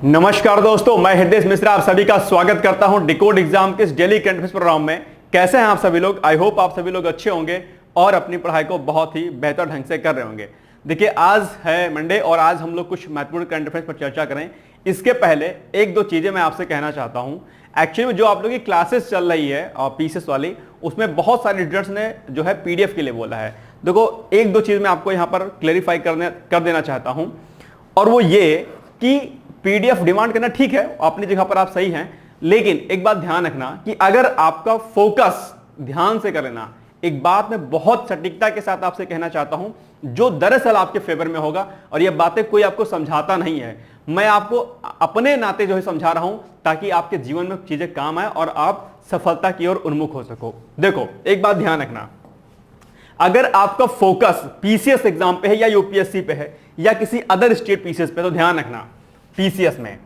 नमस्कार दोस्तों, मैं हृदय मिश्रा आप सभी का स्वागत करता हूं डिकोड एग्जाम के इस डेली करंट अफेयर्स प्रोग्राम में। कैसे हैं आप सभी लोग? आई होप आप सभी लोग अच्छे होंगे और अपनी पढ़ाई को बहुत ही बेहतर ढंग से कर रहे होंगे। देखिए, आज है मंडे और आज हम लोग कुछ महत्वपूर्ण करंट अफेयर्स पर चर्चा करें। इसके पहले एक दो चीजें मैं आपसे कहना चाहता हूं। एक्चुअली में जो आप लोग की क्लासेस चल रही है और पीसीएस वाली, उसमें बहुत सारे स्टूडेंट्स ने जो है पीडीएफ के लिए बोला है। देखो, एक दो चीज मैं आपको यहां पर क्लेरिफाई कर देना चाहता हूं, और वो ये कि पीडीएफ डिमांड करना ठीक है, अपनी जगह पर आप सही हैं, लेकिन एक बात ध्यान रखना कि अगर आपका फोकस ध्यान से कर लेना, एक बात मैं बहुत सटीकता के साथ आपसे कहना चाहता हूं जो दरअसल आपके फेवर में होगा, और ये बातें कोई आपको समझाता नहीं है, मैं आपको अपने नाते जो है समझा रहा हूं ताकि आपके जीवन में चीजें काम आए और आप सफलता की ओर उन्मुख हो सको। देखो, एक बात ध्यान रखना, अगर आपका फोकस पीसीएस एग्जाम पे है या यूपीएससी पे है या किसी अदर स्टेट पीसीएस पे, तो ध्यान रखना पीसीएस में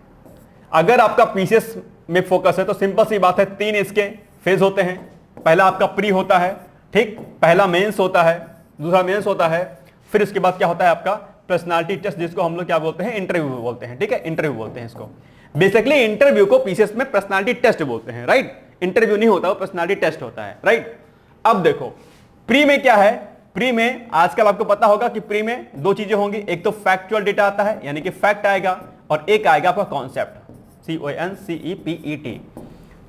अगर आपका पीसीएस में फोकस है तो सिंपल सी बात है, तीन इसके फेज होते हैं। पहला आपका प्री होता है, ठीक, पहला मेंस होता है, दूसरा मेंस होता है, फिर इसके बाद क्या होता है आपका पर्सनालिटी टेस्ट, जिसको हम लोग क्या बोलते हैं, इंटरव्यू बोलते हैं। ठीक है, इंटरव्यू बोलते हैं इसको। बेसिकली इंटरव्यू को पीसीएस में पर्सनालिटी टेस्ट बोलते हैं, राइट। इंटरव्यू नहीं होता, वो पर्सनालिटी टेस्ट होता है, राइट। अब देखो, प्री में क्या है? प्री में आजकल आपको पता होगा कि प्री में दो चीजें होंगी, एक तो फैक्चुअल डेटा आता है यानी कि फैक्ट आएगा, और एक आएगा आपका कॉन्सेप्ट, CONCEPT।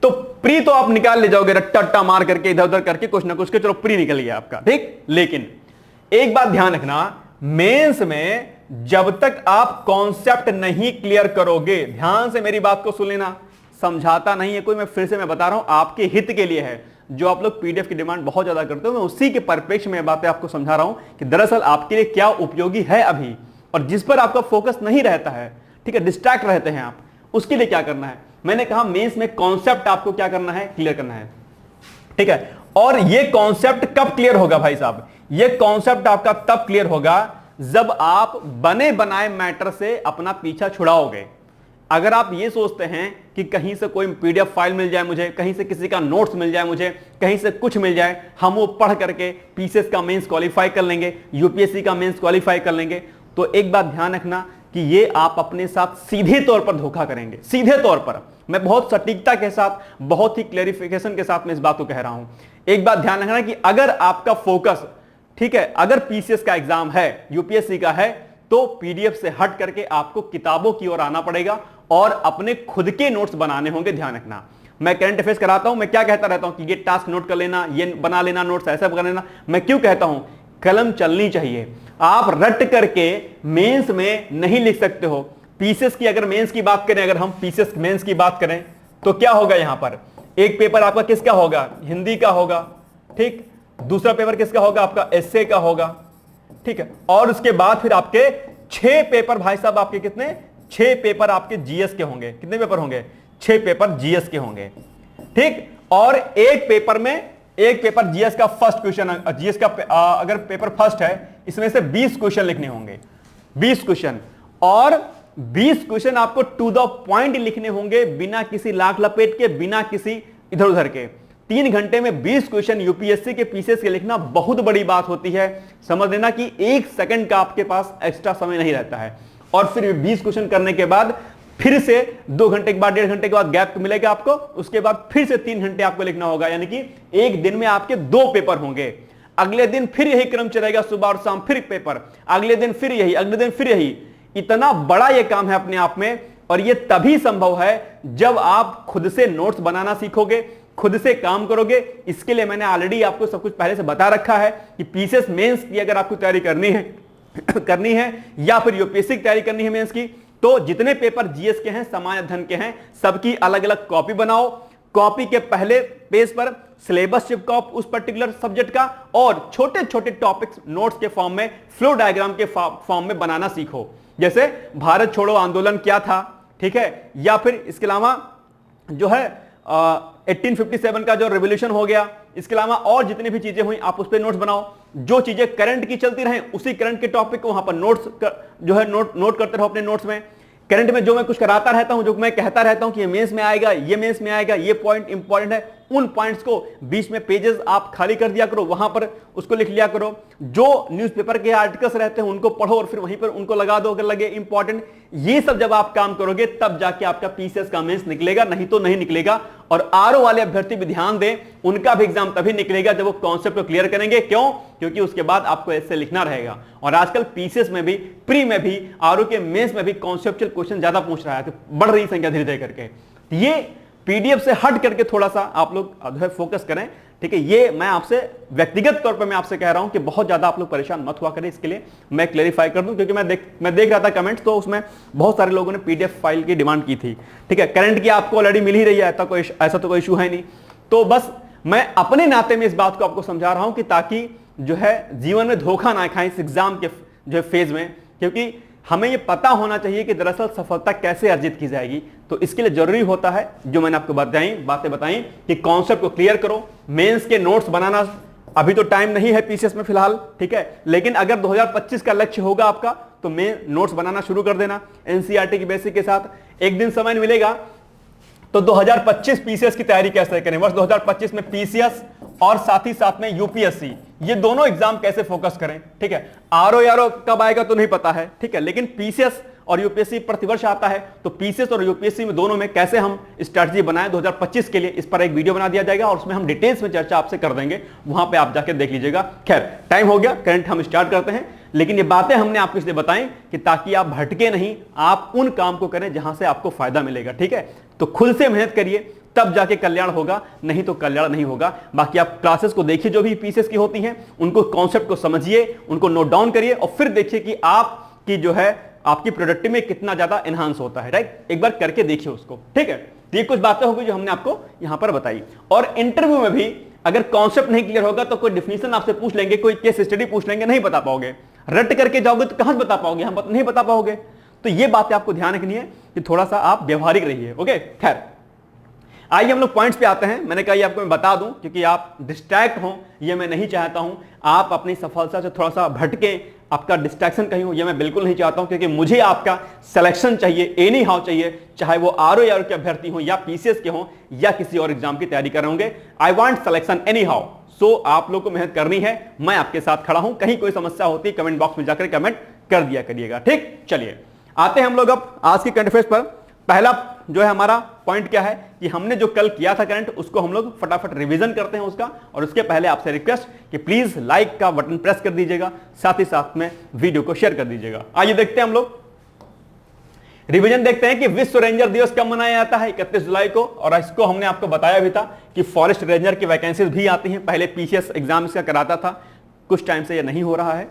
तो प्री तो आप निकाल ले जाओगे रट्टा रट्टा मार करके, इधर उधर करके, कुछ ना कुछ के, चलो प्री निकल गया आपका, ठीक। लेकिन एक बात ध्यान रखना, मेंस में जब तक आप कॉन्सेप्ट नहीं क्लियर करोगे, ध्यान से मेरी बात को सुन लेना, समझाता नहीं है कोई, मैं फिर से मैं बता रहा हूं, आपके हित के लिए है। जो आप लोग पीडीएफ की डिमांड बहुत ज्यादा करते हो, मैं उसी के परिप्रेक्ष्य में बातें आपको समझा रहा हूं कि दरअसल आपके लिए क्या उपयोगी है अभी, और जिस पर आपका फोकस नहीं रहता है, ठीक है, डिस्ट्रैक्ट रहते हैं आप, उसके लिए क्या करना है। मैंने कहा मेंस में कॉन्सेप्ट आपको क्या करना है, क्लियर करना है, ठीक है। और ये कॉन्सेप्ट कब क्लियर होगा भाई साहब? ये कॉन्सेप्ट आपका तब क्लियर होगा जब आप बने बनाए मैटर से अपना पीछा छुड़ाओगे। अगर आप ये सोचते हैं कि कहीं से कोई पीडीएफ फाइल मिल जाए मुझे, कहीं से किसी का नोट्स मिल जाए मुझे, कहीं से कुछ मिल जाए, हम वो पढ़ करके पीसीएस का मेंस क्वालिफाई कर लेंगे, यूपीएससी का मेंस क्वालिफाई कर लेंगे, तो एक बात ध्यान रखना कि ये आप अपने साथ सीधे तौर पर धोखा करेंगे। सीधे तौर पर, मैं बहुत सटीकता के साथ, बहुत ही क्लेरिफिकेशन के साथ मैं इस बात को कह रहा हूं। एक बात ध्यान रखना कि अगर आपका फोकस, ठीक है, अगर पीसीएस का एग्जाम है, यूपीएससी का है, तो पीडीएफ से हट करके आपको किताबों की ओर आना पड़ेगा और अपने खुद के नोट्स बनाने होंगे। ध्यान रखना, मैं करंट अफेयर्स कराता हूं, मैं क्या कहता रहता हूं कि ये टास्क नोट कर लेना, ये बना लेना नोट्स, ऐसा कर लेना। मैं क्यों कहता हूं? कलम चलनी चाहिए। आप रट करके मेंस में नहीं लिख सकते हो। पीसीएस की अगर मेंस की बात करें, अगर हम पीसीएस मेंस की बात करें, तो क्या होगा यहां पर? एक पेपर आपका किसका होगा? हिंदी का होगा, ठीक। दूसरा पेपर किसका होगा? आपका एसए का होगा, ठीक है। और उसके बाद फिर आपके 6 पेपर भाई साहब, आपके कितने? 6 पेपर आपके जीएस के होंगे। कितने पेपर होंगे? 6 पेपर जीएस के होंगे, ठीक। और एक पेपर जीएस का फर्स्ट क्वेश्चन, जीएस का अगर पेपर फर्स्ट है, इसमें से 20 क्वेश्चन लिखने होंगे, 20 क्वेश्चन, और 20 क्वेश्चन आपको टू द पॉइंट लिखने होंगे, बिना किसी लाख लपेट के, बिना किसी इधर उधर के। 3 घंटे में 20 क्वेश्चन यूपीएससी के पीसीएस के लिखना बहुत बड़ी बात होती है। समझ लेना कि 1 सेकंड का आपके पास एक्स्ट्रा समय नहीं रहता है। और फिर 20 क्वेश्चन करने के बाद फिर से 2 घंटे के बाद, 1.5 घंटे के बाद गैप मिलेगा आपको, उसके बाद फिर से 3 घंटे आपको लिखना होगा, यानी कि एक दिन में आपके 2 पेपर होंगे। अगले दिन फिर यही क्रम चलेगा, सुबह और शाम फिर पेपर, अगले दिन फिर यही, अगले दिन फिर यही। इतना बड़ा यह काम है अपने आप में, और यह तभी संभव है जब आप खुद से नोट्स बनाना सीखोगे, खुद से काम करोगे। इसके लिए मैंने ऑलरेडी आपको सब कुछ पहले से बता रखा है कि पीसीएस मेंस की अगर आपको तैयारी करनी है या फिर यूपीएससी की तैयारी करनी है मेंस की, तो जितने पेपर जीएस के हैं, सामान्य अध्ययन के हैं, सबकी अलग अलग कॉपी बनाओ। कॉपी के पहले पेज पर सिलेबस चिपकाओ उस पर्टिकुलर सब्जेक्ट का, और छोटे छोटे टॉपिक्स नोट्स के फॉर्म में, फ्लो डायग्राम के फॉर्म में बनाना सीखो। जैसे भारत छोड़ो आंदोलन क्या था, ठीक है, या फिर इसके अलावा जो है 1857 का जो रेवोल्यूशन हो गया, इसके अलावा और जितनी भी चीजें हुई, आप उस पर नोट्स बनाओ। जो चीजें करंट की चलती रहें, उसी करंट के टॉपिक को वहां पर नोट्स जो है नोट करते रहो अपने नोट्स में। करंट में जो मैं कुछ कराता रहता हूं, जो मैं कहता रहता हूं कि ये मेंस में आएगा, ये मेंस में आएगा, ये पॉइंट इंपॉर्टेंट है, उन पॉइंट्स को बीच में पेजेस आप खाली कर दिया करो, वहां पर उसको लिख लिया करो। जो न्यूज़पेपर के आर्टिकल्स रहते हैं उनको पढ़ो और फिर वहीं पर उनको लगा दो अगर लगे इंपॉर्टेंट। ये सब जब आप काम करोगे तब जाके आपका पीसीएस का मेंस निकलेगा, नहीं तो नहीं निकलेगा। और आरओ वाले अभ्यर्थी भी ध्यान दें, उनका भी एग्जाम तभी निकलेगा जब वो कॉन्सेप्ट को क्लियर करेंगे। क्यों? क्योंकि उसके बाद आपको ऐसे लिखना रहेगा। और आजकल पीसीएस में भी, प्री में भी, आरओ के मेंस में भी कॉन्सेप्चुअल क्वेश्चन ज्यादा पूछ रहा है, तो बढ़ रही संख्या धीरे धीरे करके। ये पीडीएफ से हट करके थोड़ा सा आप लोग जो है फोकस करें, ठीक है। ये मैं आपसे व्यक्तिगत तौर पर मैं आपसे कह रहा हूं कि बहुत ज्यादा आप लोग परेशान मत हुआ करें। इसके लिए मैं क्लेरिफाई कर दूं, क्योंकि मैं देख रहा था कमेंट्स, तो उसमें बहुत सारे लोगों ने पीडीएफ फाइल की डिमांड की थी, ठीक है। करंट की आपको ऑलरेडी मिल ही रही है, ऐसा तो कोई इशू है नहीं। तो बस मैं अपने नाते में इस बात को आपको समझा रहा हूं कि ताकि जो है जीवन में धोखा ना खाएं इस एग्जाम के जो है फेज में, क्योंकि हमें यह पता होना चाहिए कि दरअसल सफलता कैसे अर्जित की जाएगी। तो इसके लिए जरूरी होता है जो मैंने आपको बातें बताई कि कॉन्सेप्ट को क्लियर करो। मेंस के नोट्स बनाना अभी तो टाइम नहीं है पीसीएस में फिलहाल, ठीक है, लेकिन अगर 2025 का लक्ष्य होगा आपका तो नोट्स बनाना शुरू कर देना एनसीईआरटी की बेसिक के साथ। एक दिन समय मिलेगा तो 2025 पीसीएस की तैयारी कैसे करें, वर्ष 2025 में पीसीएस और साथ ही साथ में यूपीएससी, ये दोनों एग्जाम कैसे फोकस करें, ठीक है। आरओ कब आएगा तो नहीं पता है, ठीक है, लेकिन पीसीएस और यूपीएससी प्रतिवर्ष आता है, तो पीसीएस और यूपीएससी में दोनों में कैसे हम स्ट्रैटेजी बनाएं 2025 के लिए, इस पर एक वीडियो बना दिया जाएगा और उसमें हम डिटेल्स में चर्चा आपसे कर देंगे, वहां पे आप जाके देख लीजिएगा। खैर टाइम हो गया, करंट हम स्टार्ट करते हैं, लेकिन ये बातें हमने आपको इसलिए बताएं कि ताकि आप भटके नहीं, आप उन काम को करें जहां से आपको फायदा मिलेगा, ठीक है। तो खुद से मेहनत करिए, तब जाके कल्याण होगा, नहीं तो कल्याण नहीं होगा। बाकी आप क्लासेस को देखिए जो भी पीसीएस की होती हैं, उनको कॉन्सेप्ट को समझिए, उनको नोट डाउन करिए और फिर देखिए कि आपकी जो है आपकी प्रोडक्टिविटी में कितना ज्यादा एनहांस होता है, राइट। एक बार करके देखिए उसको, ठीक है। तो ये कुछ बातें होगी जो हमने आपको यहां पर बताई। और इंटरव्यू में भी अगर कॉन्सेप्ट नहीं क्लियर होगा तो कोई डिफिनेशन आपसे पूछ लेंगे, कोई केस स्टडी पूछ लेंगे, नहीं बता पाओगे। रट करके जाओगे तो कहां बता पाओगे, हम नहीं बता पाओगे। तो ये बातें आपको ध्यान रखनी है कि थोड़ा सा आप व्यवहारिक रहिए, ओके। खैर आइए हम लोग पॉइंट्स पे आते हैं। मैंने कहा ये आपको मैं बता दूं क्योंकि आप डिस्ट्रैक्ट हो, ये मैं नहीं चाहता हूं। आप अपनी सफलता से थोड़ा सा भटके, आपका डिस्ट्रैक्शन कहीं हो, ये मैं बिल्कुल नहीं चाहता हूं, क्योंकि मुझे आपका सिलेक्शन चाहिए, एनी हाउ चाहिए, चाहे वो आरओ या के अभ्यर्थी हो या पीसीएस के हो या किसी और एग्जाम की तैयारी कर रहे होंगे। I want selection anyhow. So आप लोग को मेहनत करनी है, मैं आपके साथ खड़ा हूं। कहीं कोई समस्या होती है कमेंट बॉक्स में जाकर कमेंट कर दिया करिएगा, ठीक। चलिए आते हैं हम लोग अब आज की करंट अफेयर्स पर। पहला जो है हमारा पॉइंट क्या है कि हमने जो कल किया था करंट, उसको हम लोग फटाफट रिवीजन करते हैं उसका। और उसके पहले आपसे रिक्वेस्ट कि प्लीज लाइक का बटन प्रेस कर दीजिएगा, साथ ही साथ में वीडियो को शेयर कर दीजिएगा। आइए देखते हैं हम लोग रिवीजन, देखते हैं कि विश्व रेंजर दिवस कब मनाया जाता है, 31 जुलाई को। और इसको हमने आपको बताया भी था कि फॉरेस्ट रेंजर की वैकेंसीज भी आती हैं। पहले पीसीएस एग्जाम इसका कराता था, कुछ टाइम से ये नहीं हो रहा है,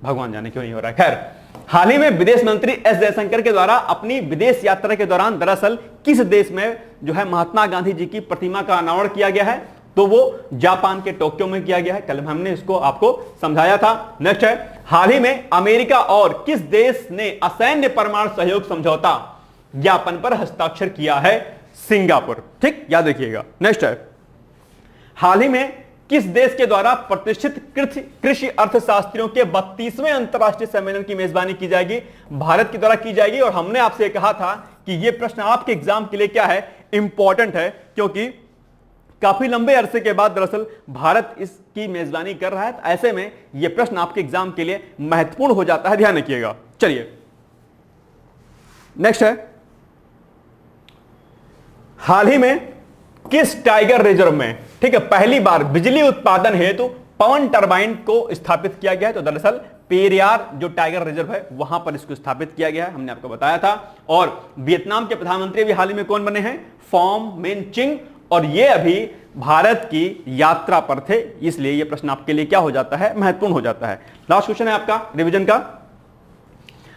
भगवान जाने क्यों नहीं हो रहा है। खैर हाल ही में विदेश मंत्री एस जयशंकर के द्वारा अपनी विदेश यात्रा के दौरान दरअसल किस देश में जो है महात्मा गांधी जी की प्रतिमा का अनावरण किया गया है, तो वो जापान के टोक्यो में किया गया है। कल हमने इसको आपको समझाया था। नेक्स्ट है, हाल ही में अमेरिका और किस देश ने असैन्य परमाणु सहयोग समझौता ज्ञापन पर हस्ताक्षर किया है, सिंगापुर, ठीक, याद रखिएगा। नेक्स्ट है, हाल ही में किस देश के द्वारा प्रतिष्ठित कृषि अर्थशास्त्रियों के 32वें अंतरराष्ट्रीय सम्मेलन की मेजबानी की जाएगी, भारत के द्वारा की जाएगी। और हमने आपसे कहा था कि यह प्रश्न आपके एग्जाम के लिए क्या है, इंपॉर्टेंट है, क्योंकि काफी लंबे अरसे के बाद दरअसल भारत इसकी मेजबानी कर रहा है। तो ऐसे में यह प्रश्न आपके एग्जाम के लिए महत्वपूर्ण हो जाता है, ध्यान रखिएगा। चलिए नेक्स्ट है, हाल ही में किस टाइगर रिजर्व में, ठीक है, पहली बार बिजली उत्पादन हेतु पवन टरबाइन को स्थापित किया गया है। तो दरअसल पेरियार जो टाइगर रिजर्व है वहां पर इसको स्थापित किया गया है, हमने आपको बताया था। और वियतनाम के प्रधानमंत्री भी हाल ही में कौन बने हैं, फॉम मेन चिंग, और ये अभी भारत की यात्रा पर थे, इसलिए यह प्रश्न आपके लिए क्या हो जाता है, महत्वपूर्ण हो जाता है। लास्ट क्वेश्चन है आपका रिवीजन का,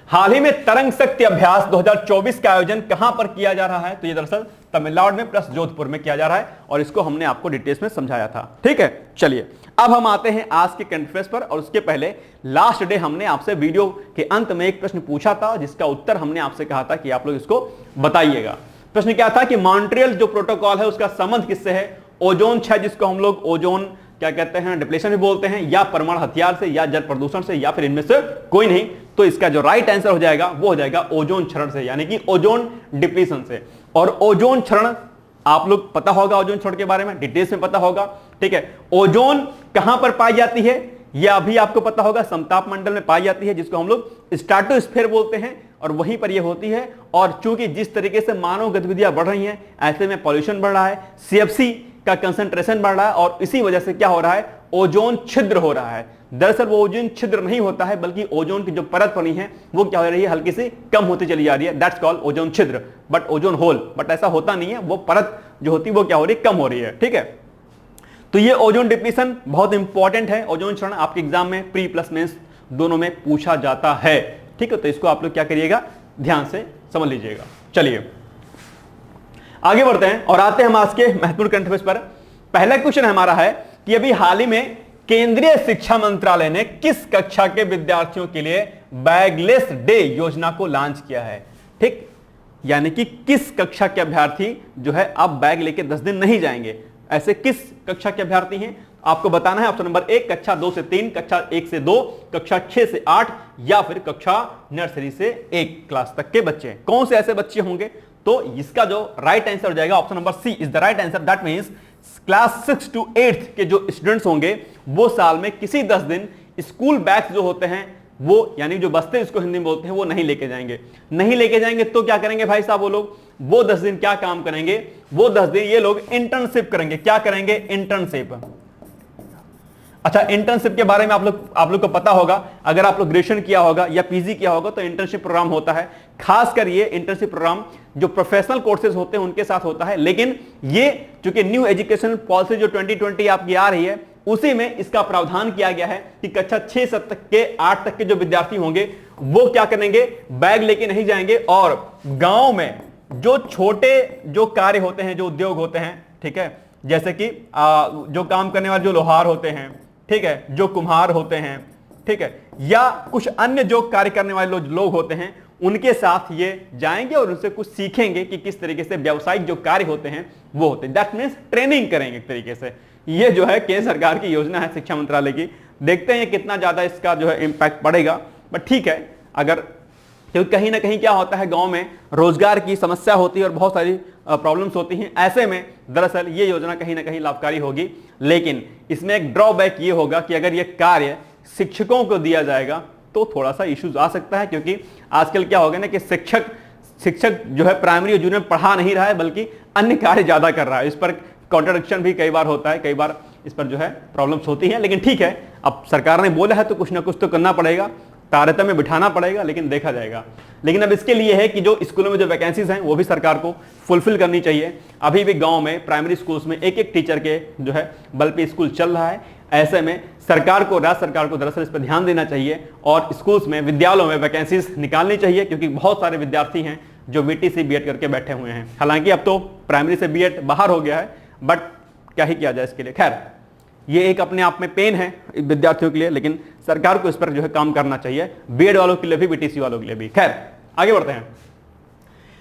हाल ही में तरंग शक्ति अभ्यास 2024 का आयोजन कहां पर किया जा रहा है, तो ये दरअसल तमिलनाडु में प्लस जोधपुर में किया जा रहा है, और इसको हमने आपको डिटेल्स में समझाया था, ठीक है। चलिए अब हम आते हैं आज के करंट अफेयर्स पर। और उसके पहले लास्ट डे हमने आपसे वीडियो के अंत में एक प्रश्न पूछा था, जिसका उत्तर हमने आपसे कहा था कि आप लोग इसको बताइएगा। प्रश्न क्या था कि मॉन्ट्रियल जो प्रोटोकॉल है उसका संबंध किससे है, ओजोन क्षय, जिसको हम लोग ओजोन क्या कहते हैं, डिप्लेशन भी बोलते हैं, या परमाणु हथियार से, या जल प्रदूषण से, या फिर इनमें से कोई नहीं। तो इसका जो राइट आंसर हो जाएगा वो हो जाएगा ओजोन क्षरण से, यानी कि ओजोन डिप्लीशन से। और ओजोन क्षरण आप लोग पता होगा, ओजोन क्षरण के बारे में डिटेल्स में पता होगा, ठीक है। ओजोन कहां पर पाई जाती है यह अभी आपको पता होगा, समताप मंडल में पाई जाती है, जिसको हम लोग स्ट्रेटोस्फीयर बोलते हैं, और वहीं पर यह होती है। और चूंकि जिस तरीके से मानव गतिविधियां बढ़ रही हैं, ऐसे में पॉल्यूशन बढ़ रहा है, सीएफसी का कंसंट्रेशन बढ़ रहा है, और इसी वजह से क्या हो रहा है, ओजोन छिद्र हो रहा है। दरअसल वो ओजोन छिद्र नहीं होता है, बल्कि ओजोन की जो परत बनी है वो क्या हो रही है, हल्की सी कम होती चली जा रही है। दैट्स कॉल्ड ओजोन छिद्र, बट ओजोन होल, बट ऐसा होता नहीं है, वो परत जो होती है वो क्या हो रही है, कम हो रही है, ठीक है। तो ये ओजोन डिप्लीशन बहुत इंपॉर्टेंट है। ओजोन क्षरण आपके एग्जाम में प्री प्लस मेंस दोनों में पूछा जाता है, ठीक है। तो इसको आप लोग क्या करिएगा, ध्यान से समझ लीजिएगा। चलिए आगे बढ़ते हैं और आते हैं हम आज के महत्वपूर्ण करंट अफेयर्स पर। पहला क्वेश्चन हमारा है कि अभी हाल ही में केंद्रीय शिक्षा मंत्रालय ने किस कक्षा के विद्यार्थियों के लिए बैगलेस डे योजना को लॉन्च किया है, ठीक। यानी कि किस कक्षा के अभ्यर्थी जो है अब बैग लेके 10 दिन नहीं जाएंगे, ऐसे किस कक्षा के अभ्यर्थी हैं आपको बताना है। ऑप्शन नंबर 1 कक्षा 2 से 3, कक्षा 1 से 2, कक्षा 6 से 8, या फिर कक्षा नर्सरी से 1 क्लास तक के बच्चे। कौन से ऐसे बच्चे होंगे, तो इसका जो राइट आंसर हो जाएगा option number C is the right answer. That means class 6 to 8 के जो स्टूडेंट्स होंगे वो साल में किसी 10 दिन स्कूल बैग्स जो होते हैं वो, यानी जो बस्ते इसको हिंदी में बोलते हैं, वो नहीं लेके जाएंगे। नहीं लेके जाएंगे तो क्या करेंगे भाई साहब वो लोग, वो 10 दिन क्या काम करेंगे, वो 10 दिन ये लोग इंटर्नशिप करेंगे। क्या करेंगे, इंटर्नशिप। अच्छा, इंटर्नशिप के बारे में आप लोग को पता होगा, अगर आप लोग ग्रेजुएशन किया होगा या पीजी किया होगा तो इंटर्नशिप प्रोग्राम होता है। खासकर ये इंटर्नशिप प्रोग्राम जो प्रोफेशनल कोर्सेज होते हैं उनके साथ होता है, लेकिन ये चूंकि न्यू एजुकेशन पॉलिसी जो 2020 आपकी आ रही है उसी में इसका प्रावधान किया गया है कि कक्षा 6 से 8 तक के जो विद्यार्थी होंगे वो क्या करेंगे, बैग लेके नहीं जाएंगे, और गांव में जो छोटे जो कार्य होते हैं, जो उद्योग होते हैं, ठीक है, जैसे कि जो काम करने वाले जो लोहार होते हैं, ठीक है, जो कुम्हार होते हैं, ठीक है, या कुछ अन्य जो कार्य करने वाले लोग होते हैं, उनके साथ ये जाएंगे और उनसे कुछ सीखेंगे कि किस तरीके से व्यावसायिक जो कार्य होते हैं वो होते हैं। दैट मीन्स ट्रेनिंग करेंगे एक तरीके से। ये जो है केंद्र सरकार की योजना है शिक्षा मंत्रालय की। देखते हैं कितना ज्यादा इसका जो है इंपैक्ट पड़ेगा, बट ठीक है। अगर क्योंकि कहीं ना कहीं क्या होता है, गांव में रोजगार की समस्या होती है और बहुत सारी प्रॉब्लम्स होती हैं, ऐसे में दरअसल ये योजना कहीं ना कहीं लाभकारी होगी। लेकिन इसमें एक ड्रॉबैक ये होगा कि अगर ये कार्य शिक्षकों को दिया जाएगा तो थोड़ा सा इश्यूज आ सकता है, क्योंकि आजकल क्या हो गया ना कि शिक्षक जो है प्राइमरी और जूनियर पढ़ा नहीं रहा है बल्कि अन्य कार्य ज्यादा कर रहा है। इस पर कॉन्ट्रडिक्शन भी कई बार होता है, कई बार इस पर जो है प्रॉब्लम्स होती हैं। लेकिन ठीक है, अब सरकार ने बोला है तो कुछ ना कुछ तो करना पड़ेगा, तारतम्य में बिठाना पड़ेगा, लेकिन देखा जाएगा। लेकिन अब इसके लिए है कि जो स्कूलों में जो वैकेंसीज हैं वो भी सरकार को फुलफिल करनी चाहिए। अभी भी गांव में प्राइमरी स्कूल्स में एक टीचर के जो है बल पे स्कूल चल रहा है। ऐसे में सरकार को, राज्य सरकार को दरअसल इस पर ध्यान देना चाहिए और स्कूल्स में, विद्यालयों में वैकेंसीज निकालनी चाहिए, क्योंकि बहुत सारे विद्यार्थी हैं जो वीटीसी बीएड करके बैठे हुए हैं। हालांकि अब तो प्राइमरी से बीएड बाहर हो गया है, बट क्या ही किया जाए इसके लिए। खैर, ये एक अपने आप में पेन है विद्यार्थियों के लिए, लेकिन सरकार को इस पर जो है काम करना चाहिए, बीएड वालों के लिए भी, बीटीसी वालों के लिए भी। खैर, आगे बढ़ते हैं,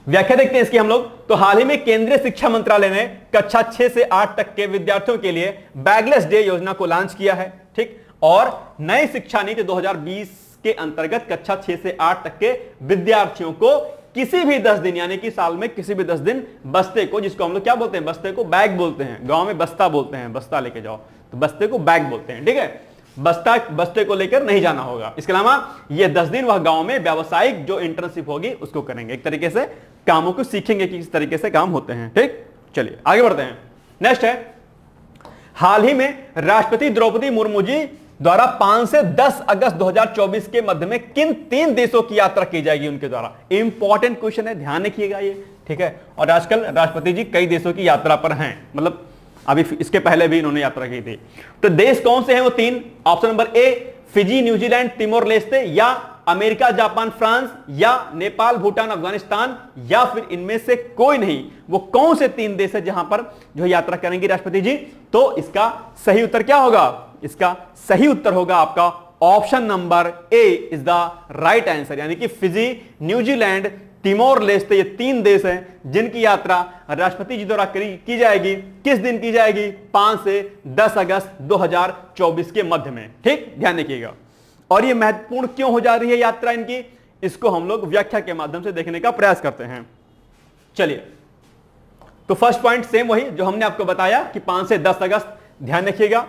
व्याख्या देखते हैं इसकी हम लोग। तो हाल ही में केंद्रीय शिक्षा मंत्रालय ने कक्षा 6 से 8 तक के विद्यार्थियों के लिए बैगलेस डे योजना को लॉन्च किया है, ठीक। और नई शिक्षा नीति 2020 के अंतर्गत कक्षा 6 से 8 तक के विद्यार्थियों को किसी भी 10 दिन, यानी कि साल में किसी भी 10 दिन बस्ते को, जिसको हम लोग क्या बोलते हैं, बस्ते को बैग बोलते हैं, गांव में बस्ता बोलते हैं, बस्ता लेके जाओ, तो बस्ते को बैग बोलते हैं, ठीक है। बस्ते को लेकर नहीं जाना होगा। इसके अलावा ये 10 दिन वह गांव में व्यावसायिक जो इंटर्नशिप होगी उसको करेंगे, एक तरीके से कामों को सीखेंगे कि किस तरीके से काम होते हैं, ठीक। चलिए आगे बढ़ते हैं। नेक्स्ट है, हाल ही में राष्ट्रपति द्रौपदी मुर्मू जी द्वारा 5 से 10 अगस्त 2024 के मध्य में किन 3 देशों की यात्रा की जाएगी उनके द्वारा। इंपॉर्टेंट क्वेश्चन है, ध्यान रखिएगा ये, ठीक है। और आजकल राष्ट्रपति जी कई देशों की यात्रा पर हैं, मतलब अभी इसके पहले भी इन्होंने यात्रा की थी। तो देश कौन से हैं वो 3? ऑप्शन नंबर ए फिजी, न्यूजीलैंड, तिमोर लेस्ते, या अमेरिका, जापान, फ्रांस, या नेपाल, भूटान, अफगानिस्तान, या फिर इनमें से कोई नहीं। वो कौन से 3 देश है जहां पर जो यात्रा करेंगे राष्ट्रपति जी? तो इसका सही उत्तर क्या होगा? इसका सही उत्तर होगा आपका option number A is the right answer, यानी कि फिजी, न्यूजीलैंड, तिमोर लेस्ते, ये 3 देश हैं जिनकी यात्रा राष्ट्रपति जी द्वारा की जाएगी। किस दिन की जाएगी? 5 से 10 अगस्त 2024 के मध्य में, ठीक, ध्यान रखिएगा। और ये महत्वपूर्ण क्यों हो जा रही है यात्रा इनकी, इसको हम लोग व्याख्या के माध्यम से देखने का प्रयास करते हैं। चलिए, तो फर्स्ट पॉइंट सेम वही जो हमने आपको बताया कि 5 से 10 अगस्त, ध्यान रखिएगा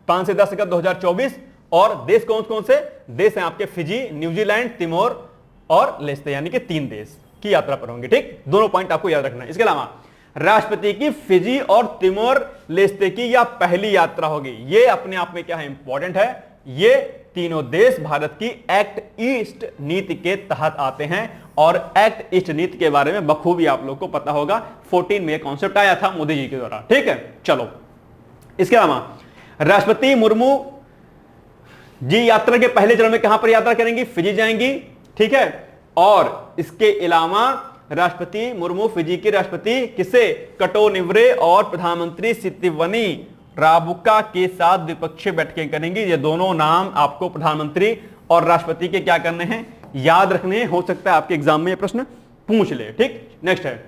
5 से 10 अगस्त 2024। और देश कौन कौन से देश हैं आपके, फिजी, न्यूजीलैंड, तिमोर और लेस्ते, यानी कि 3 देश की यात्रा पर होंगे। ठीक, दोनों पॉइंट आपको याद रखना है। इसके अलावा राष्ट्रपति की फिजी और तिमोर लेस्ते की यह पहली यात्रा होगी। ये अपने आप में क्या है, इंपॉर्टेंट है। ये तीनों देश भारत की एक्ट ईस्ट नीति के तहत आते हैं और एक्ट ईस्ट नीति के बारे में बखूबी आप लोग को पता होगा। 14 में कॉन्सेप्ट आया था मोदी जी के द्वारा। ठीक है, चलो, इसके अलावा राष्ट्रपति मुर्मू जी यात्रा के पहले चरण में कहां पर यात्रा करेंगी, फिजी जाएंगी। ठीक है, और इसके अलावा राष्ट्रपति मुर्मू फिजी के राष्ट्रपति किसे, कटोनिवरे और प्रधानमंत्री सितिवनी राबुका के साथ द्विपक्षीय बैठकें करेंगी। ये दोनों नाम आपको प्रधानमंत्री और राष्ट्रपति के क्या करने हैं, याद रखने हैं। हो सकता है आपके एग्जाम में ये प्रश्न पूछ ले। ठीक, नेक्स्ट है,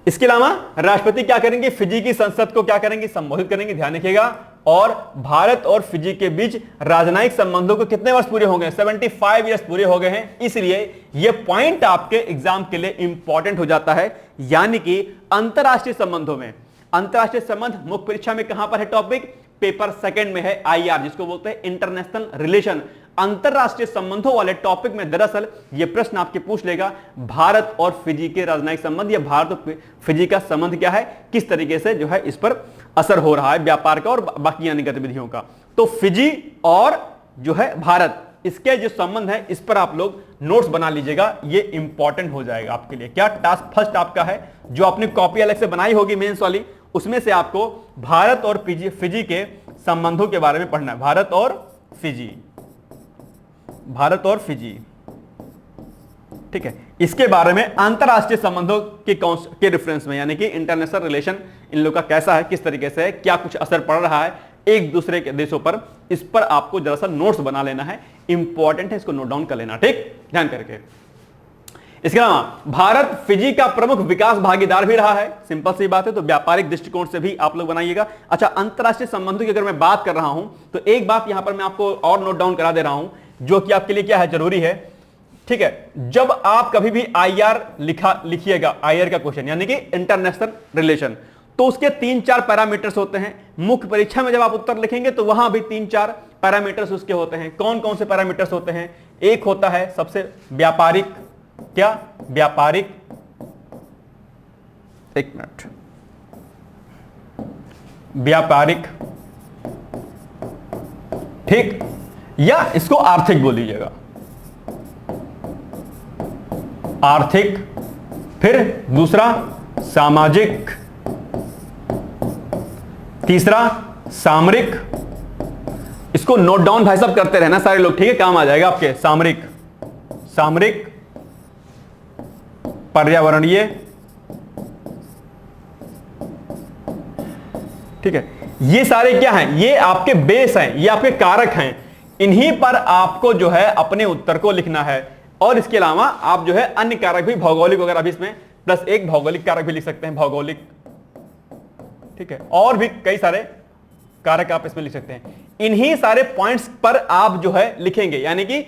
इसके अलावा राष्ट्रपति क्या करेंगे, फिजी की संसद को क्या करेंगे, संबोधित करेंगे। ध्यान रखिएगा। और भारत और फिजी के बीच राजनयिक संबंधों को कितने वर्ष पूरे हो गए, 75 ईयर्स पूरे हो गए हैं। इसलिए यह पॉइंट आपके एग्जाम के लिए इंपॉर्टेंट हो जाता है। यानी कि अंतरराष्ट्रीय संबंधों में, अंतरराष्ट्रीय संबंध मुख्य परीक्षा में कहां पर है टॉपिक, पेपर सेकंड में है, आईआर जिसको बोलते हैं इंटरनेशनल रिलेशन। अंतरराष्ट्रीय संबंधों वाले टॉपिक में दरअसल यह प्रश्न आपके पूछ लेगा, भारत और फिजी के राजनयिक संबंध या भारत और फिजी का संबंध क्या है, किस तरीके से जो है इस पर असर हो रहा है व्यापार का और बाकी अन्य गतिविधियों का। तो फिजी और जो है भारत, इसके जो संबंध है इस पर आप लोग नोट्स बना लीजिएगा। ये इंपॉर्टेंट हो जाएगा आपके लिए। क्या टास्क फर्स्ट आपका है, जो आपने कॉपी अलग से बनाई होगी मेंस वाली, उसमें से आपको भारत और फिजी के संबंधों के बारे में पढ़ना है। भारत और फिजी, भारत और फिजी। ठीक है, इसके बारे में अंतरराष्ट्रीय संबंधों के रेफरेंस में, यानी कि इंटरनेशनल रिलेशन इन लोग का कैसा है, किस तरीके से है, क्या कुछ असर पड़ रहा है एक दूसरे के देशों पर, इस पर आपको दरअसल नोट्स बना लेना है। इंपॉर्टेंट है, इसको नोट डाउन कर लेना। ठीक, ध्यान करके। इसके अलावा भारत फिजी का प्रमुख विकास भागीदार भी रहा है। सिंपल सी बात है, तो व्यापारिक दृष्टिकोण से भी आप लोग बनाइएगा। अच्छा, अंतरराष्ट्रीय संबंधों की अगर मैं बात कर रहा हूं तो एक बात यहां पर मैं आपको और नोट डाउन करा दे रहा हूं, जो कि आपके लिए क्या है, जरूरी है। ठीक है, जब आप कभी भी आईआर लिखिएगा, आईआर का क्वेश्चन यानी कि इंटरनेशनल रिलेशन, तो उसके 3-4 पैरामीटर्स होते हैं। मुख्य परीक्षा में जब आप उत्तर लिखेंगे तो वहां भी 3-4 पैरामीटर्स उसके होते हैं। कौन कौन से पैरामीटर्स होते हैं, एक होता है सबसे व्यापारिक, क्या व्यापारिक, एक मिनट, व्यापारिक, ठीक, या इसको आर्थिक बोल लीजिएगा, आर्थिक। फिर दूसरा सामाजिक, तीसरा सामरिक। इसको नोट डाउन भाई साहब करते रहना सारे लोग, ठीक है, काम आ जाएगा आपके। सामरिक, सामरिक, पर्यावरणीय, ठीक है, ये सारे क्या हैं, ये आपके बेस हैं, ये आपके कारक हैं। इन्हीं पर आपको जो है अपने उत्तर को लिखना है। और इसके अलावा आप जो है अन्य कारक भी, भौगोलिक वगैरह भी इसमें +1 भौगोलिक कारक भी लिख सकते हैं, भौगोलिक, ठीक है, और भी कई सारे कारक आप इसमें लिख सकते हैं। इन्हीं सारे पॉइंट्स पर आप जो है लिखेंगे। यानी कि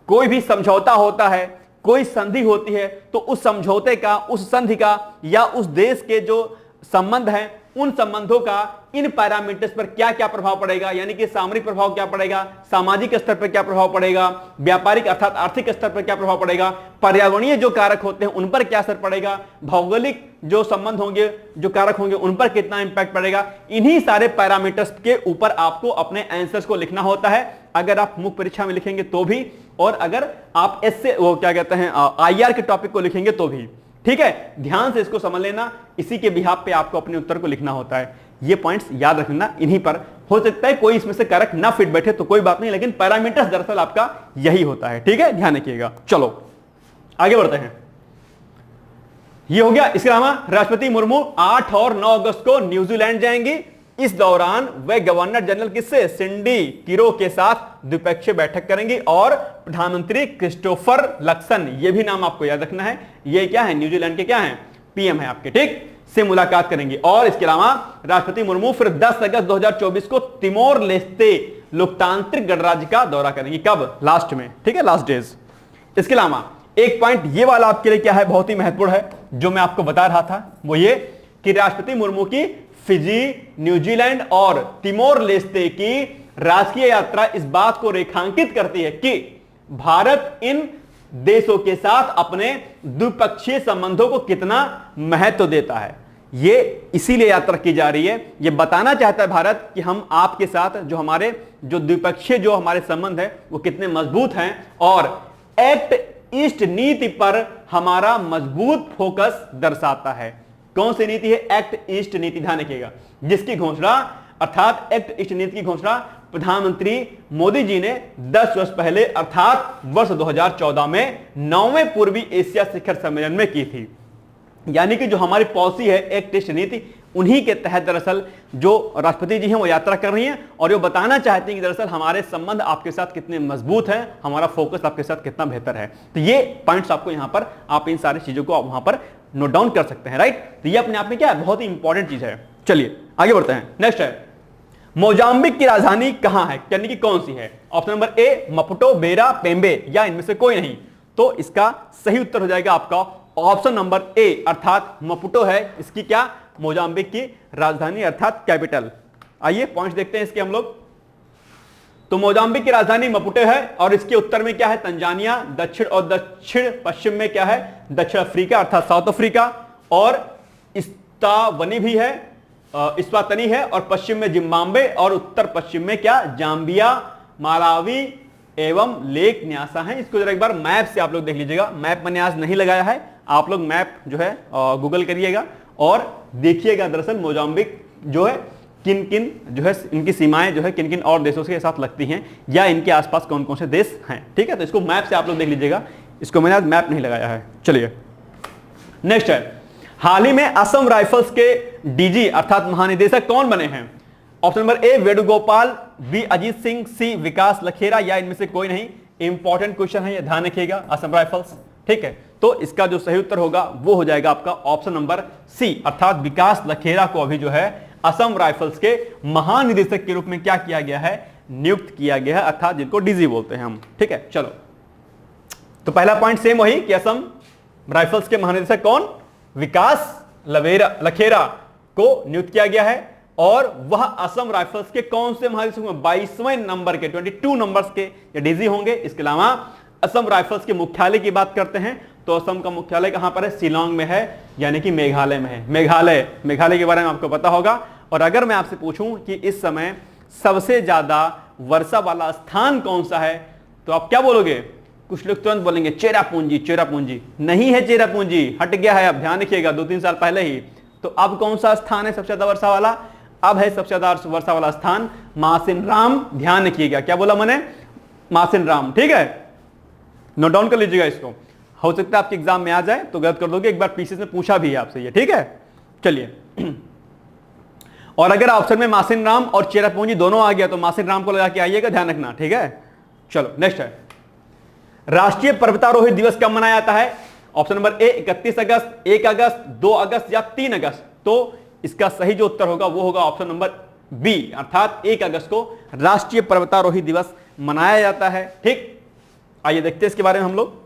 कोई भी समझौता होता है, कोई संधि होती है, तो उस समझौते का, उस संधि का या उस देश के जो संबंध हैं, उन संबंधों का इन पैरामीटर्स पर क्या क्या प्रभाव पड़ेगा। यानी कि सामरिक प्रभाव क्या पड़ेगा, सामाजिक स्तर पर क्या प्रभाव पड़ेगा, व्यापारिक अर्थात आर्थिक स्तर पर क्या प्रभाव पड़ेगा, पर्यावरणीय जो कारक होते हैं उन पर क्या असर पड़ेगा, भौगोलिक जो संबंध होंगे, जो कारक होंगे उन पर कितना इंपैक्ट पड़ेगा। इन्हीं सारे पैरामीटर्स के ऊपर आपको अपने आंसर्स को लिखना होता है। अगर आप मुख्य परीक्षा में लिखेंगे तो भी, और अगर आप इससे वो क्या कहते हैं आईआर के टॉपिक को लिखेंगे तो भी। ठीक है, ध्यान से इसको समझ लेना। इसी के बिहाफ पे आपको अपने उत्तर को लिखना होता है। ये पॉइंट्स याद रखना, इन्हीं पर। हो सकता है कोई इसमें से कारक ना फिट बैठे तो कोई बात नहीं, लेकिन पैरामीटर्स दरअसल आपका यही होता है। ठीक है, ध्यान रखिएगा। चलो आगे बढ़ते हैं। ये हो गया। इसके अलावा राष्ट्रपति मुर्मू 8 और 9 अगस्त को न्यूजीलैंड जाएंगी। इस दौरान वे गवर्नर जनरल किससे, सिंडी किरो के साथ द्विपक्षीय बैठक करेंगी और प्रधानमंत्री क्रिस्टोफर लक्सन, ये भी नाम आपको याद रखना है, ये क्या है, न्यूजीलैंड के क्या है, पीएम है आपके, ठीक, से मुलाकात करेंगी। और इसके अलावा राष्ट्रपति मुर्मू फिर 10 अगस्त 2024 को तिमोर लेस्ते लोकतांत्रिक गणराज्य का दौरा करेंगी। कब? लास्ट में, ठीक है, लास्ट डेज। इसके अलावा एक पॉइंट ये वाला आपके लिए क्या है, बहुत ही महत्वपूर्ण है, जो मैं आपको बता रहा था, वो ये कि राष्ट्रपति मुर्मू की फिजी, न्यूजीलैंड और तिमोर लेस्ते की राजकीय यात्रा इस बात को रेखांकित करती है कि भारत इन देशों के साथ अपने द्विपक्षीय संबंधों को कितना महत्व देता है। ये इसीलिए यात्रा की जा रही है, ये बताना चाहता है भारत कि हम आपके साथ जो हमारे जो द्विपक्षीय जो हमारे संबंध है वो कितने मजबूत हैं, और एक्ट ईस्ट नीति पर हमारा मजबूत फोकस दर्शाता है। कौन सी नीति है? एक्ट ईस्ट नीति, ध्यान रखिएगा, जिसकी घोषणा अर्थात एक्ट ईस्ट नीति की घोषणा प्रधानमंत्री मोदी जी ने 10 वर्ष पहले अर्थात वर्ष 2014 में 9वें पूर्वी एशिया शिखर सम्मेलन में की थी। यानी कि जो हमारी पॉलिसी है एक्ट ईस्ट नीति, उन्हीं के तहत दरअसल जो राष्ट्रपति जी हैं वो यात्रा कर रही हैं और ये बताना चाहते हैं कि दरअसल हमारे संबंध आपके साथ कितने मजबूत हैं, हमारा फोकस आपके साथ कितना बेहतर है। तो ये पॉइंट्स आपको यहां पर, आप इन सारी चीजों को आप वहां पर नोट डाउन कर सकते हैं, राइट। तो ये अपने आप में क्या है, बहुत ही इंपॉर्टेंट चीज है। चलिए आगे बढ़ते हैं। नेक्स्ट है मोजाम्बिक की राजधानी कहां है, यानी कि कौन सी है? ऑप्शन नंबर ए मपुटो, बेरा, पेम्बे या इनमें से कोई नहीं। तो इसका सही उत्तर हो जाएगा आपका ऑप्शन नंबर ए अर्थात मपुटो है इसकी क्या, मोजाम्बिक की राजधानी अर्थात कैपिटल। आइए पॉइंट्स देखते हैं इसके हम लोग। तो मोजाम्बिक की राजधानी मपुटो है और इसके उत्तर में क्या है, तंजानिया, दक्षिण और दक्षिण पश्चिम में क्या है, दक्षिण अफ्रीका अर्थात साउथ अफ्रीका, और इस्तावनी भी है, इस्वातनी है, और पश्चिम में जिम्बाब्वे और उत्तर पश्चिम में क्या, जाम्बिया, मालावी एवं लेक न्यासा है। इसको जरा एक बार मैप से आप लोग देख लीजिएगा, मैप मैंने आज नहीं लगाया है, आप लोग मैप जो है गूगल करिएगा और देखिएगा दरअसल मोजाम्बिक जो है किन किन जो है इनकी सीमाएं जो है किन किन और देशों के साथ लगती हैं या इनके आसपास कौन कौन से देश हैं, ठीक है। तो इसको मैप से आप लोग देख लीजिएगा, इसको मैंने आज मैप नहीं लगाया है। चलिए नेक्स्ट है, हाल ही में असम राइफल्स के डीजी अर्थात महानिदेशक कौन बने हैं? Option number A Venugopal, B Ajit Singh, C Vikas Lakhera या इनमें से कोई नहीं। इंपॉर्टेंट क्वेश्चन है ये, ध्यान रखिएगा, असम राइफल्स, ठीक है। तो इसका जो सही उत्तर होगा वो हो जाएगा आपका ऑप्शन नंबर सी अर्थात विकास लखेरा को अभी जो है असम राइफल्स के महानिदेशक के रूप में क्या किया गया है, नियुक्त किया गया है, अर्थात जिनको डीजी बोलते हैं हम, ठीक है। चलो तो पहला पॉइंट सेम वही कि असम राइफल्स के महानिदेशक कौन, विकास लखेरा को नियुक्त किया गया है और वह असम राइफल्स के कौन से महानिदेशक में 22वें नंबर के 22 नंबर्स के ये डीजी होंगे। इसके अलावा असम राइफल्स के मुख्यालय की बात करते हैं तो असम का मुख्यालय कहां पर है, शिलांग में है, यानी कि मेघालय में है। मेघालय के बारे में आपको पता होगा। और अगर मैं आपसे पूछूं कि इस समय सबसे ज्यादा वर्षा वाला स्थान कौन सा है तो आप क्या बोलोगे? कुछ लोग तुरंत बोलेंगे चेरापूंजी। नहीं है चेरापूंजी, हट गया है, अब ध्यान रखिएगा, 2-3 साल पहले ही। तो अब कौन सा स्थान है सबसे ज्यादा वर्षा वाला? अब है सबसे ज्यादा वर्षा वाला स्थान मासिन राम, ध्यान रखिएगा। क्या बोला मैंने? मासिन राम, ठीक है, नोट डाउन कर लीजिएगा इसको। हो सकता है आपके एग्जाम में आ जाए तो गलत कर दोगे, एक बार पीसीएस में पूछा भी है आपसे ये, ठीक है। चलिए और अगर ऑप्शन में मासिन राम और चेरापूंजी दोनों आ गया तो मासिन राम को लगा के आइएगा, ध्यान रखना, ठीक है। चलो नेक्स्ट है, राष्ट्रीय पर्वतारोही दिवस कब मनाया जाता है? ऑप्शन नंबर ए 31 अगस्त, 1 अगस्त, 2 अगस्त या 3 अगस्त। तो इसका सही जो उत्तर होगा वो होगा ऑप्शन नंबर बी अर्थात 1 अगस्त को राष्ट्रीय पर्वतारोही दिवस मनाया जाता है, ठीक। आइए देखते हैं इसके बारे में हम लोग।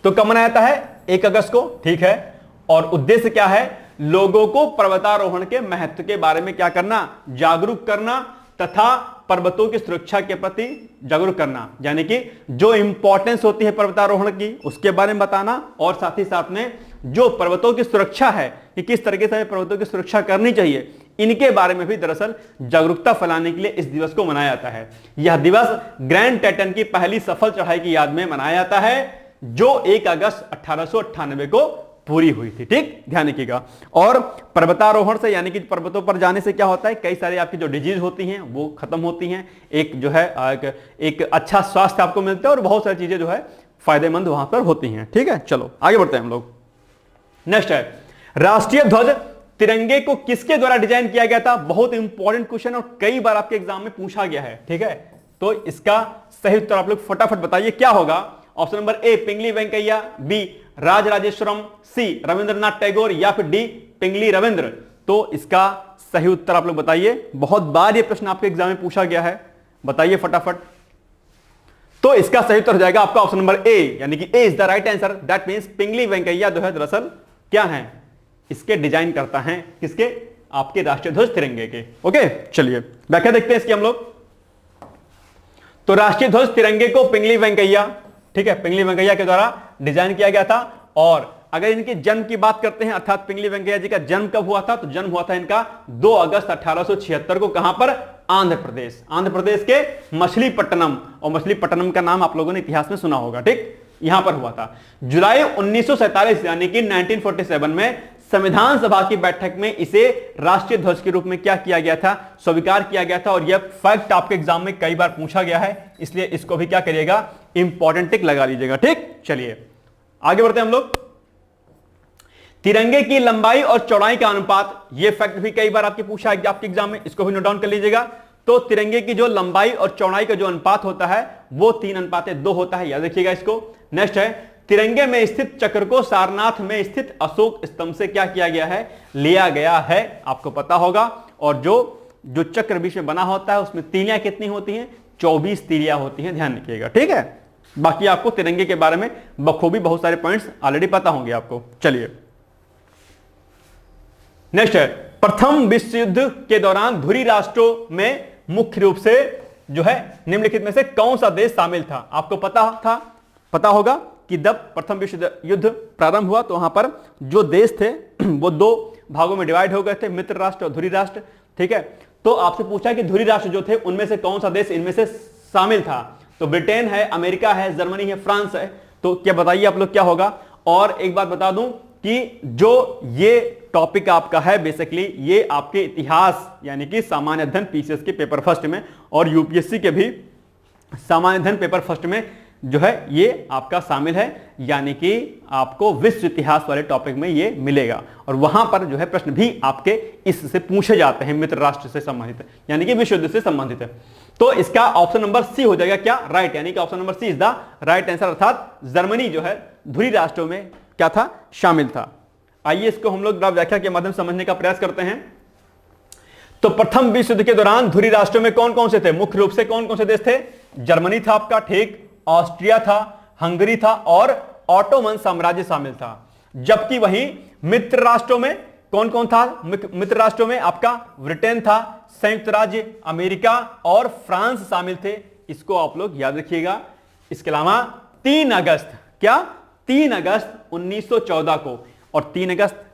तो कब मनाया जाता है? 1 अगस्त को, ठीक है। और उद्देश्य क्या है? लोगों को पर्वतारोहण के महत्व के बारे में क्या करना, जागरूक करना तथा पर्वतों की सुरक्षा के प्रति जागरूक करना, यानी कि जो इंपॉर्टेंस होती है पर्वतारोहण की उसके बारे में बताना और साथ ही साथ में जो पर्वतों की सुरक्षा है कि किस तरीके से पर्वतों की सुरक्षा करनी चाहिए, इनके बारे में भी दरअसल जागरूकता फैलाने के लिए इस दिवस को मनाया जाता है। यह दिवस ग्रैंड टैटन की पहली सफल चढ़ाई की याद में मनाया जाता है जो 1 अगस्त 1898 को पूरी हुई थी, ठीक, ध्यान रखिएगा। और पर्वतारोहण से यानी कि पर्वतों पर जाने से क्या होता है, कई सारी आपकी जो डिजीज होती हैं वो खत्म होती हैं, एक जो है एक अच्छा स्वास्थ्य आपको मिलता है और बहुत सारी चीजें जो है फायदेमंद वहां पर होती हैं, ठीक है। चलो आगे बढ़ते हैं हम लोग। नेक्स्ट है, राष्ट्रीय ध्वज तिरंगे को किसके द्वारा डिजाइन किया गया था? बहुत इंपॉर्टेंट क्वेश्चन और कई बार आपके एग्जाम में पूछा गया है, ठीक है। तो इसका सही उत्तर आप लोग फटाफट बताइए क्या होगा। Option number A Pingali Venkaiah, B Rajarajeshwaram, C Rabindranath Tagore या फिर डी पिंगली रविंद्र। तो इसका सही उत्तर आप लोग बताइए। बहुत बार ये प्रश्न आपके एग्जाम में पूछा गया है, बताइए फटाफट। तो इसका सही उत्तर हो जाएगा आपका ऑप्शन नंबर ए, यानी कि A is the right answer. That means Pingali Venkaiah जो है दरअसल क्या है, इसके डिजाइन करता है किसके, आपके राष्ट्रीय ध्वज तिरंगे के। ओके, चलिए व्याख्या देखते हैं इसकी हम लोग। तो राष्ट्रीय ध्वज तिरंगे को पिंगली वेंकैया, ठीक है, पिंगली वेंकैया के द्वारा डिजाइन किया गया था। और अगर इनके जन्म की बात करते हैं, अर्थात पिंगली वेंकैया जी का जन्म कब हुआ था, तो जन्म हुआ था इनका 2 अगस्त 1876 को। कहां पर, आंध्र प्रदेश, आंध्र प्रदेश के मछलीपट्टनम। और मछलीपट्टनम का नाम आप लोगों ने इतिहास में सुना होगा, ठीक, यहां पर हुआ था। जुलाई 1947 यानी कि 1947 में संविधान सभा की बैठक में इसे राष्ट्रीय ध्वज के रूप में क्या किया गया था, स्वीकार किया गया था। और यह फैक्ट आपके एग्जाम में कई बार पूछा गया है, इसलिए इसको भी क्या करिएगा, इंपॉर्टेंट टिक लगा लीजिएगा, ठीक। चलिए आगे बढ़ते हैं हम लोग। तिरंगे की लंबाई और चौड़ाई का अनुपात, यह फैक्ट भी कई बार आपके पूछा है आपके एग्जाम में, इसको भी नोट डाउन कर लीजिएगा। तो तिरंगे की जो लंबाई और चौड़ाई का जो अनुपात होता है वो 3:2 होता है, याद रखिएगा इसको। नेक्स्ट है, तिरंगे में स्थित चक्र को सारनाथ में स्थित अशोक स्तंभ से क्या किया गया है, लिया गया है, आपको पता होगा। और जो चक्र बीच में बना होता है उसमें तीलियां कितनी होती हैं, 24 तीलियां होती हैं, ध्यान रखिएगा, ठीक है। बाकी आपको तिरंगे के बारे में बखूबी बहुत सारे पॉइंट्स ऑलरेडी पता होंगे आपको। चलिए नेक्स्ट है, प्रथम विश्व युद्ध के दौरान धुरी राष्ट्रों में मुख्य रूप से जो है निम्नलिखित में से कौन सा देश शामिल था। आपको पता होगा कि जब प्रथम विश्व युद्ध प्रारंभ हुआ तो वहां पर जो देश थे वो 2 भागों में डिवाइड हो गए थे, मित्र राष्ट्र और धुरी राष्ट्र, ठीक है। तो आपसे पूछा कि धुरी राष्ट्र जो थे उनमें से कौन सा देश इनमें से शामिल था। तो ब्रिटेन है, अमेरिका है, जर्मनी है, फ्रांस है। तो क्या बताइए आप लोग क्या होगा। और एक बात बता दूं कि जो ये टॉपिक आपका है बेसिकली ये आपके इतिहास यानी कि सामान्य अध्ययन पीसीएस के पेपर फर्स्ट में और यूपीएससी के भी सामान्य अध्ययन पेपर फर्स्ट में जो है ये आपका शामिल है, यानी कि आपको विश्व इतिहास वाले टॉपिक में ये मिलेगा। और वहां पर जो है प्रश्न भी आपके इससे पूछे जाते हैं, मित्र राष्ट्र से संबंधित यानी कि विश्व युद्ध से संबंधित है। तो इसका ऑप्शन नंबर सी हो जाएगा क्या, राइट, यानी कि option number C is the right answer. अर्थात जर्मनी जो है धुरी राष्ट्रों में क्या था, शामिल था। आइए इसको हम लोग व्याख्या के माध्यम से समझने का प्रयास करते हैं। तो प्रथम विश्व युद्ध के दौरान धुरी राष्ट्रों में कौन कौन से थे, मुख्य रूप से कौन कौन से देश थे, जर्मनी था आपका, ठीक, ऑस्ट्रिया था, हंगरी था और ऑटोमन साम्राज्य शामिल था। जबकि वहीं मित्र राष्ट्रों में कौन कौन था, मित्र राष्ट्रों में आपका ब्रिटेन था, संयुक्त राज्य अमेरिका और फ्रांस शामिल थे। इसको आप लोग याद रखिएगा। इसके अलावा 3 अगस्त, क्या 3 अगस्त 1914 को, और 3 अगस्त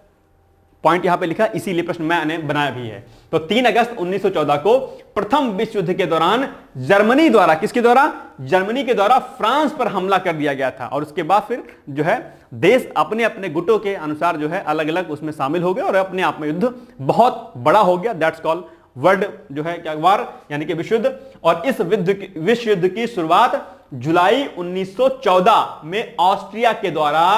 पॉइंट यहां पे लिखा इसीलिए प्रश्न मैंने बनाया भी है। तो 3 अगस्त 1914 को प्रथम विश्व युद्ध के दौरान जर्मनी द्वारा, किसके द्वारा, जर्मनी के द्वारा फ्रांस पर हमला कर दिया गया था। और उसके बाद फिर जो है देश अपने अपने गुटों के अनुसार जो है अलग अलग उसमें शामिल हो गए और अपने आप में युद्ध बहुत बड़ा हो गया। दैट्स कॉल्ड वर्ल्ड जो है क्या वार, यानी कि विश्व युद्ध। और इस विश्व युद्ध की शुरुआत जुलाई 1914 में ऑस्ट्रिया के द्वारा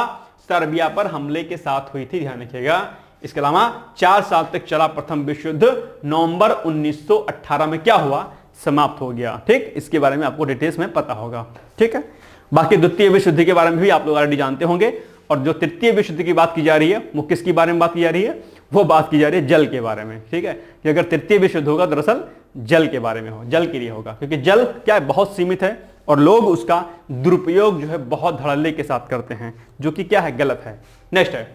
सर्बिया पर हमले के साथ हुई थी, ध्यान रखिएगा। इसके अलावा 4 साल तक चला प्रथम विश्व युद्ध, नवंबर 1918 में क्या हुआ, समाप्त हो गया, ठीक। इसके बारे में आपको डिटेल्स में पता होगा, ठीक है। बाकी द्वितीय विश्व युद्ध के बारे में भी आप लोग ऑलरेडी जानते होंगे। और जो तृतीय विश्व युद्ध की बात की जा रही है वो किसके बारे में बात की जा रही है, वो बात की जा रही है जल के बारे में, ठीक है। कि अगर तृतीय विश्व युद्ध होगा दरअसल जल के बारे में हो, जल के लिए होगा, क्योंकि जल क्या है, बहुत सीमित है और लोग उसका दुरुपयोग जो है बहुत धड़ल्ले के साथ करते हैं, जो कि क्या है, गलत है। नेक्स्ट है,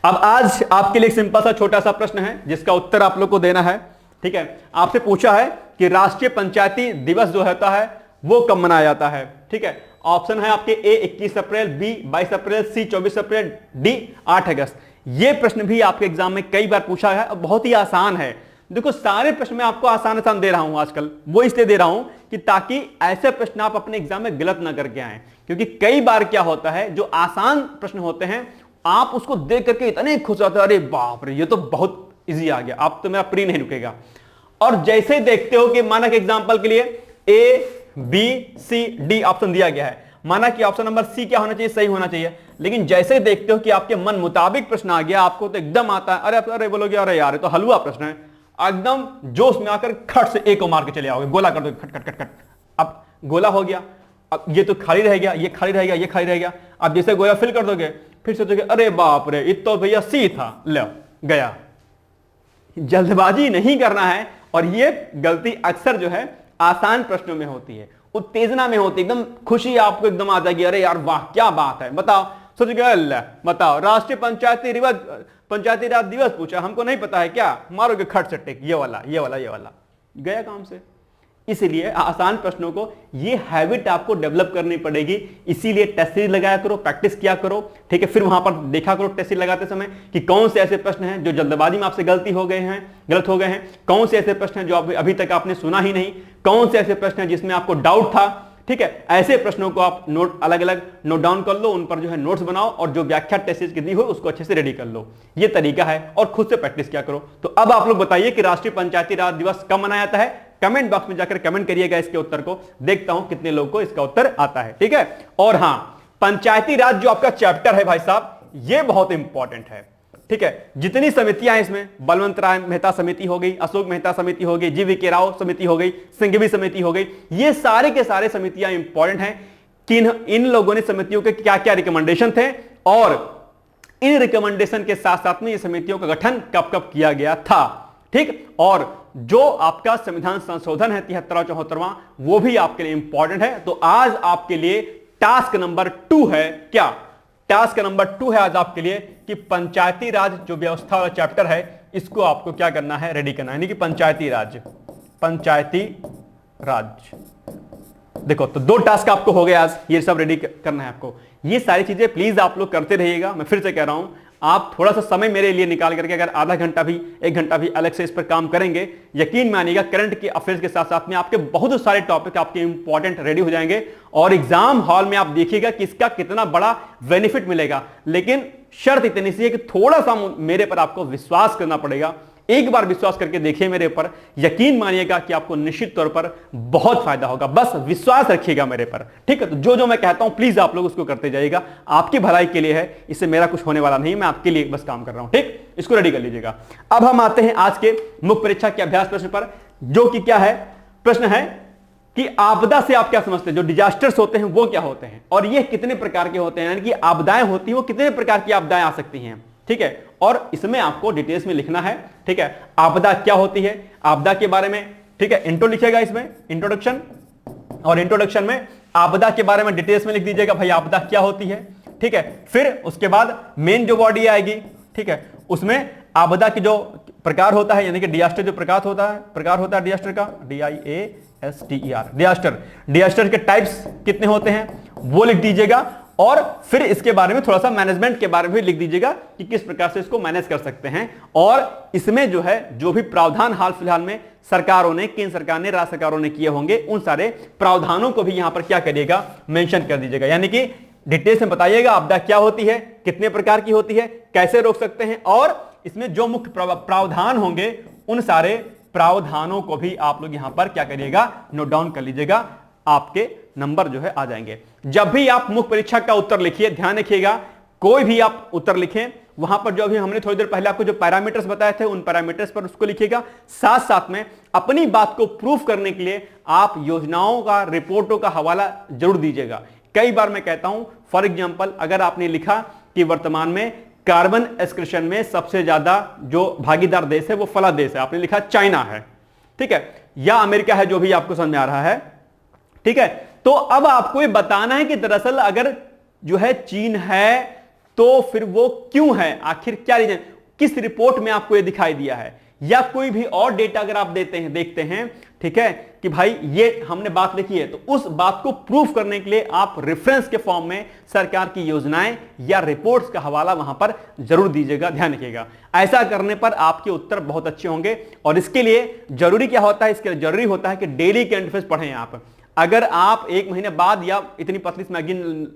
अब आज आपके लिए सिंपल सा छोटा सा प्रश्न है जिसका उत्तर आप लोग को देना है, ठीक है। आपसे पूछा है कि राष्ट्रीय पंचायती दिवस जो होता है वो कब मनाया जाता है, ठीक है। ऑप्शन है आपके ए 21 अप्रैल, बी 22 अप्रैल, सी 24 अप्रैल, डी 8 अगस्त। ये प्रश्न भी आपके एग्जाम में कई बार पूछा है और बहुत ही आसान है। देखो सारे प्रश्न मैं आपको आसान आसान दे रहा हूं आजकल, वो इसलिए दे रहा हूं कि ताकि ऐसे प्रश्न आप अपने एग्जाम में गलत ना करके आए। क्योंकि कई बार क्या होता है, जो आसान प्रश्न होते हैं आप उसको देख करके इतने खुश होते हैं, अरे बाप रे ये तो बहुत इजी आ गया, आप तो मेरा प्री नहीं रुकेगा। और जैसे देखते हो कि माना कि एग्जांपल के लिए A B C D option दिया गया है, माना कि ऑप्शन नंबर सी क्या होना चाहिए, सही होना चाहिए। लेकिन जैसे देखते हो कि आपके मन मुताबिक प्रश्न आ गया, आपको तो एकदम आता है, अरे अरे बोलोगे अरे यार ये तो हलवा प्रश्न है, एकदम जोश में आकर खट से ए को मार के चले आओगे, गोला कर दोगे, खट खट खट खट। अब गोला हो गया, अब ये तो खाली रह गया, ये खाली रह गया, ये खाली रह गया। अब जैसे गोला फिल कर दोगे फिर सोचोगे अरे बाप रे ये तो भैया सी था, ले गया, जल्दबाजी नहीं करना है। और ये गलती अक्सर जो है आसान प्रश्नों में होती है, उत्तेजना में होती है, एकदम खुशी आपको एकदम आ जाएगी, अरे यार वाह क्या बात है, बताओ सोच गए, अल्लाह बताओ राष्ट्रीय पंचायती राज दिवस पूछा, हमको नहीं पता है क्या, मारोगे खट से टेक, ये वाला गया काम से। इसीलिए आसान प्रश्नों को ये हैबिट आपको डेवलप करनी पड़ेगी, इसीलिए टेस्ट सीरीज लगाया करो, प्रैक्टिस किया करो, ठीक है। फिर वहां पर देखा करो टेस्ट सीरीज लगाते समय कि कौन से ऐसे प्रश्न हैं जो जल्दबाजी में आपसे गलत हो गए हैं, कौन से ऐसे प्रश्न हैं जो अभी तक आपने सुना ही नहीं, कौन से ऐसे प्रश्न हैं जिसमें आपको डाउट था, ठीक है। ऐसे प्रश्नों को आप अलग अलग नोट डाउन कर लो, उन पर जो है नोट्स बनाओ और जो व्याख्या टेस्ट सीरीज की दी हो उसको अच्छे से रेडी कर लो। ये तरीका है और खुद से प्रैक्टिस किया करो। तो अब आप लोग बताइए कि राष्ट्रीय पंचायती राज दिवस कब मनाया जाता है, कमेंट बॉक्स में जाकर कमेंट करिएगा इसके उत्तर को, देखता हूं कितने लोगों को इसका उत्तर आता है, ठीक है। और हां, पंचायती राज जो आपका चैप्टर है भाई साहब, ये बहुत इंपॉर्टेंट है, ठीक है। जितनी समितियां हैं इसमें, बलवंत राय मेहता समिति हो गई, अशोक मेहता समिति हो गई, जी.वी.के. राव समिति हो गई, सिंघवी समिति हो गई, ये सारे के सारे समितियां इंपॉर्टेंट हैं कि इन लोगों ने समितियों के क्या क्या रिकमेंडेशन थे और इन रिकमेंडेशन के साथ साथ में ये समितियों का गठन कब कब किया गया था, ठीक। और जो आपका संविधान संशोधन है 73वां 74वां, वो भी आपके लिए इंपॉर्टेंट है। तो आज आपके लिए टास्क नंबर 2 है, क्या टास्क नंबर 2 है आज आपके लिए कि पंचायती राज जो व्यवस्था वाला चैप्टर है इसको आपको क्या करना है, रेडी करना है, यानी कि पंचायती राज। देखो तो 2 टास्क आपको हो गए आज, ये सब रेडी करना है आपको। ये सारी चीजें प्लीज आप लोग करते रहिएगा। मैं फिर से कह रहा हूं, आप थोड़ा सा समय मेरे लिए निकाल करके अगर आधा घंटा भी 1 घंटा भी अलग से इस पर काम करेंगे, यकीन मानिएगा करंट के अफेयर्स के साथ साथ में आपके बहुत सारे टॉपिक आपके इंपॉर्टेंट रेडी हो जाएंगे और एग्जाम हॉल में आप देखिएगा कि इसका कितना बड़ा बेनिफिट मिलेगा। लेकिन शर्त इतनी सी है कि थोड़ा सा मेरे पर आपको विश्वास करना पड़ेगा। एक बार विश्वास करके देखिए मेरे ऊपर, यकीन मानिएगा कि आपको निश्चित तौर पर बहुत फायदा होगा। बस विश्वास रखिएगा मेरे पर, ठीक है। तो जो मैं कहता हूं प्लीज आप लोग उसको करते जाइएगा, आपकी भलाई के लिए है, इससे मेरा कुछ होने वाला नहीं, मैं आपके लिए बस काम कर रहा हूं, ठीक। इसको रेडी कर लीजिएगा। अब हम आते हैं आज के मुख्य परीक्षा के अभ्यास प्रश्न पर, जो कि क्या है, प्रश्न है कि आपदा से आप क्या समझते हैं, जो डिजास्टर्स होते हैं वो क्या होते हैं और ये कितने प्रकार के होते हैं, यानी कि आपदाएं होती हैं वो कितने प्रकार की आपदाएं आ सकती हैं, ठीक है। और इसमें आपको डिटेल्स में लिखना है, ठीक है। आपदा क्या होती है, आपदा के बारे में, ठीक है। इंट्रो लिखिएगा इसमें, इंट्रोडक्शन, और इंट्रोडक्शन में आपदा के बारे में डिटेल्स में लिख दीजिएगा भाई आपदा क्या होती है, ठीक है। फिर उसके बाद मेन जो बॉडी आएगी, ठीक है, उसमें आपदा की जो प्रकार होता है, यानी कि डिजास्टर जो प्रकार होता है डिजास्टर का, DIASTER, डिजास्टर के टाइप्स कितने होते हैं वो लिख दीजिएगा। और फिर इसके बारे में थोड़ा सा मैनेजमेंट के बारे में भी लिख दीजिएगा कि किस प्रकार से इसको मैनेज कर सकते हैं। और इसमें जो है जो भी प्रावधान हाल फिलहाल में सरकारों ने, केंद्र सरकार ने, राज्य सरकारों ने किए होंगे, उन सारे प्रावधानों को भी यहां पर क्या करिएगा, मेंशन कर दीजिएगा। यानी कि डिटेल्स में बताइएगा आपदा क्या होती है, कितने प्रकार की होती है, कैसे रोक सकते हैं, और इसमें जो मुख्य प्रावधान होंगे उन सारे प्रावधानों को भी आप लोग यहां पर क्या करिएगा, नोट डाउन कर लीजिएगा। आपके नंबर जो है आ जाएंगे। जब भी आप मुख्य परीक्षा का उत्तर लिखिए, ध्यान रखिएगा, कोई भी आप उत्तर लिखें, वहां पर जो अभी हमने थोड़ी देर पहले आपको जो पैरामीटर्स बताए थे उन पैरामीटर्स पर उसको लिखिएगा। साथ साथ में अपनी बात को प्रूफ करने के लिए आप योजनाओं का, रिपोर्टों का हवाला जरूर दीजिएगा। कई बार मैं कहता हूं, फॉर एग्जाम्पल अगर आपने लिखा कि वर्तमान में कार्बन एक्सक्रीशन में सबसे ज्यादा जो भागीदार देश है वो फला देश है, आपने लिखा चाइना है, ठीक है, या अमेरिका है, जो भी आपको समझ में आ रहा है, ठीक है। तो अब आपको ये बताना है कि दरअसल अगर जो है चीन है तो फिर वो क्यों है, आखिर क्या रीजन, किस रिपोर्ट में आपको ये दिखाई दिया है, या कोई भी और डेटा अगर आप देखते हैं, ठीक है, कि भाई ये हमने बात लिखी है, तो उस बात को प्रूफ करने के लिए आप रेफरेंस के फॉर्म में सरकार की योजनाएं या रिपोर्ट्स का हवाला वहां पर जरूर दीजिएगा, ध्यान रखिएगा। ऐसा करने पर आपके उत्तर बहुत अच्छे होंगे। और इसके लिए जरूरी क्या होता है, इसके लिए जरूरी होता है कि डेली करंट अफेयर्स पढ़ें आप। अगर आप 1 महीने बाद या इतनी पतली मैगजीन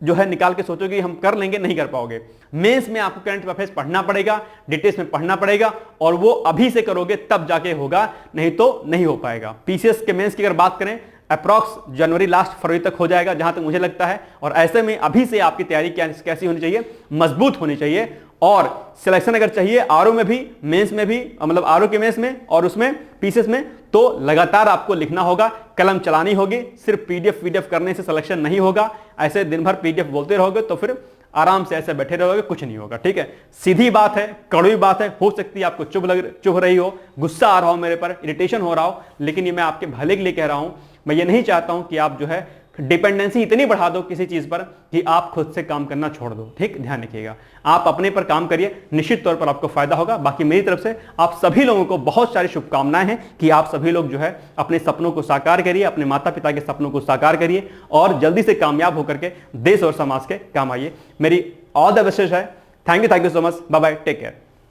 जो है निकाल के सोचोगे हम कर लेंगे, नहीं कर पाओगे। मेंस में आपको करंट अफेयर्स पढ़ना पड़ेगा, डिटेल्स में पढ़ना पड़ेगा, और वो अभी से करोगे तब जाके होगा, नहीं तो नहीं हो पाएगा। पीसीएस के मेंस की अगर बात करें, अप्रॉक्स जनवरी लास्ट फरवरी तक हो जाएगा जहां तक मुझे लगता है। और ऐसे में अभी से आपकी तैयारी कैसी होनी चाहिए, मजबूत होनी चाहिए। और सिलेक्शन अगर चाहिए आरओ में भी, मेंस में भी, मतलब आरओ के मेंस में और उसमें पीसीएस में, तो लगातार आपको लिखना होगा, कलम चलानी होगी। सिर्फ पीडीएफ करने से सिलेक्शन नहीं होगा। ऐसे दिन भर पीडीएफ बोलते रहोगे तो फिर आराम से ऐसे बैठे रहोगे, कुछ नहीं होगा। ठीक है, सीधी बात है, कड़वी बात है, हो सकती है आपको चुभ रही हो, गुस्सा आ रहा हो मेरे पर, इरिटेशन हो रहा हो, लेकिन ये मैं आपके भले के लिए कह रहा हूं। मैं ये नहीं चाहता हूं कि आप जो है डिपेंडेंसी इतनी बढ़ा दो किसी चीज पर कि आप खुद से काम करना छोड़ दो। ठीक, ध्यान रखिएगा, आप अपने पर काम करिए, निश्चित तौर पर आपको फायदा होगा। बाकी मेरी तरफ से आप सभी लोगों को बहुत सारी शुभकामनाएं हैं कि आप सभी लोग जो है अपने सपनों को साकार करिए, अपने माता पिता के सपनों को साकार करिए और जल्दी से कामयाब होकर के देश और समाज के काम आइए। मेरी ऑल द बेस्ट है। Thank you so much. Bye bye, take care.